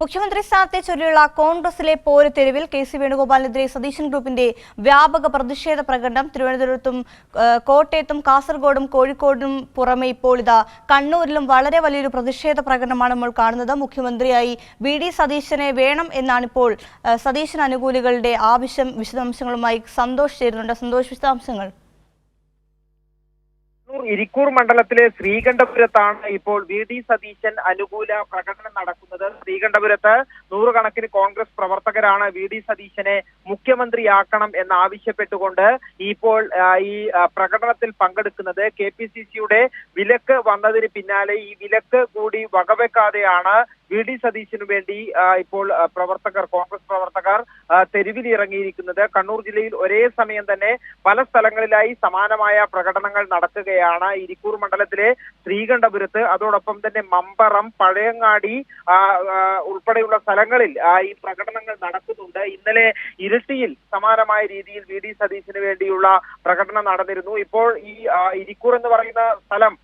മുഖ്യമന്ത്രി സ്ഥാനത്തെ ചൊല്ലിയുള്ള കോൺഗ്രസിലെ പോരുതെരുവിൽ കെ.സി. വേണുഗോപാലിനെതിരെ സതീശൻ ഗ്രൂപ്പിന്റെ വ്യാപക പ്രതിഷേധ പ്രകടനം തിരുവനന്തപുരത്തും കോട്ടയത്തും കാസർഗോഡും കോഴിക്കോടും പുറമെ ഇപ്പോൾ ഇതാ കണ്ണൂരിലും വളരെ വലിയൊരു പ്രതിഷേധ പ്രകടനമാണ് നമ്മൾ കാണുന്നത്. മുഖ്യമന്ത്രിയായി വി.ഡി. സതീശനെ വേണം എന്നാണിപ്പോൾ സതീശൻ അനുകൂലികളുടെ ആവശ്യം. വിശദാംശങ്ങളുമായി സന്തോഷ് ചേരുന്നുണ്ട്. സന്തോഷ്, വിശദാംശങ്ങൾ. ഇരിക്കൂർ മണ്ഡലത്തിലെ ശ്രീകണ്ഠപുരത്താണ് ഇപ്പോൾ വി.ഡി. സതീശൻ അനുകൂല പ്രകടനം നടക്കുന്നത്. ശ്രീകണ്ഠപുരത്ത് നൂറുകണക്കിന് കോൺഗ്രസ് പ്രവർത്തകരാണ് വി.ഡി. സതീശനെ മുഖ്യമന്ത്രിയാക്കണം എന്നാവശ്യപ്പെട്ടുകൊണ്ട് ഇപ്പോൾ ഈ പ്രകടനത്തിൽ പങ്കെടുക്കുന്നത്. കെ.പി.സി.സിയുടെ വിലക്ക് വന്നതിന് പിന്നാലെ ഈ വിലക്ക് കൂടി വകവെക്കാതെയാണ് വി.ഡി. സതീശനു വേണ്ടി ഇപ്പോൾ കോൺഗ്രസ് പ്രവർത്തകർ തെരുവിലിറങ്ങിയിരിക്കുന്നത്. കണ്ണൂർ ജില്ലയിൽ ഒരേ സമയം തന്നെ പല സ്ഥലങ്ങളിലായി സമാനമായ പ്രകടനങ്ങൾ നടക്കുകയാണ്. ഇരിക്കൂർ മണ്ഡലത്തിലെ ശ്രീകണ്ഠപുരത്ത്, അതോടൊപ്പം തന്നെ മമ്പറം, പഴയങ്ങാടി ഉൾപ്പെടെയുള്ള സ്ഥലങ്ങളിൽ ഈ പ്രകടനങ്ങൾ നടക്കുന്നുണ്ട്. ഇന്നലെ ഇരിട്ടിയിൽ സമാനമായ രീതിയിൽ വി.ഡി. സതീശന് വേണ്ടിയുള്ള പ്രകടനം നടന്നിരുന്നു. ഇപ്പോൾ ഈ ഇരിക്കൂർ എന്ന് പറയുന്ന സ്ഥലം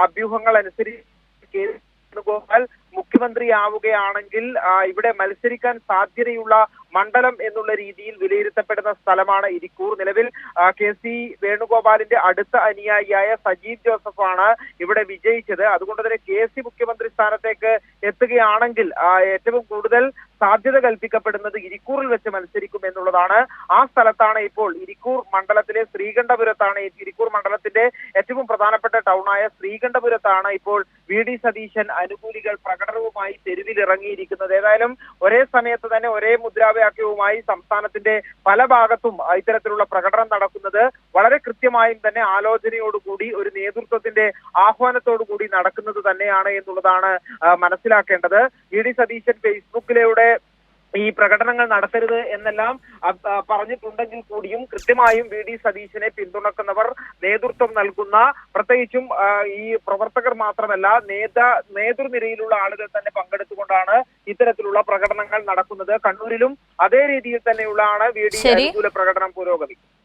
അഭ്യൂഹങ്ങൾ അനുസരിച്ച് വേണുഗോപാൽ മുഖ്യമന്ത്രിയാവുകയാണെങ്കിൽ ഇവിടെ മത്സരിക്കാൻ സാധ്യതയുള്ള മണ്ഡലം എന്നുള്ള രീതിയിൽ വിലയിരുത്തപ്പെടുന്ന സ്ഥലമാണ് ഇരിക്കൂർ. നിലവിൽ കെ.സി. വേണുഗോപാലിന്റെ അടുത്ത അനുയായിയായ സജീവ് ജോസഫാണ് ഇവിടെ വിജയിച്ചത്. അതുകൊണ്ട് തന്നെ കെ.സി. മുഖ്യമന്ത്രി സ്ഥാനത്തേക്ക് എത്തുകയാണെങ്കിൽ ഏറ്റവും കൂടുതൽ സാധ്യത കൽപ്പിക്കപ്പെടുന്നത് ഇരിക്കൂറിൽ വെച്ച് മത്സരിക്കും എന്നുള്ളതാണ്. ആ സ്ഥലത്താണ് ഇപ്പോൾ ഇരിക്കൂർ മണ്ഡലത്തിലെ ശ്രീകണ്ഠപുരത്താണ്. ഇരിക്കൂർ മണ്ഡലത്തിന്റെ ഏറ്റവും പ്രധാനപ്പെട്ട ടൗണായ ശ്രീകണ്ഠപുരത്താണ് ഇപ്പോൾ വി.ഡി. സതീശൻ അനുകൂലികൾ പ്രകടനവുമായി തെരുവിലിറങ്ങിയിരിക്കുന്നത്. ഏതായാലും ഒരേ സമയത്ത് തന്നെ ഒരേ മുദ്രാവാക്യവുമായി സംസ്ഥാനത്തിന്റെ പല ഭാഗത്തും ഇത്തരത്തിലുള്ള പ്രകടനം നടക്കുന്നത് വളരെ കൃത്യമായും തന്നെ ആലോചനയോടുകൂടി ഒരു നേതൃത്വത്തിന്റെ ആഹ്വാനത്തോടുകൂടി നടക്കുന്നത് തന്നെയാണ് എന്നുള്ളതാണ് മനസ്സിലാക്കേണ്ടത്. വി.ഡി. സതീശൻ ഫേസ്ബുക്കിലൂടെ ഈ പ്രകടനങ്ങൾ നടത്തരുത് എന്നെല്ലാം പറഞ്ഞിട്ടുണ്ടെങ്കിൽ കൂടിയും കൃത്യമായും വി.ഡി. സതീശനെ പിന്തുണക്കുന്നവർ, നേതൃത്വം നൽകുന്ന, പ്രത്യേകിച്ചും ഈ പ്രവർത്തകർ മാത്രമല്ല നേതൃനിരയിലുള്ള ആളുകൾ തന്നെ പങ്കെടുത്തുകൊണ്ടാണ് ഇത്തരത്തിലുള്ള പ്രകടനങ്ങൾ നടക്കുന്നത്. കണ്ണൂരിലും അതേ രീതിയിൽ തന്നെയുള്ളതാണ് വി.ഡി. അനുകൂല പ്രകടനം പുരോഗമിക്കുന്നത്.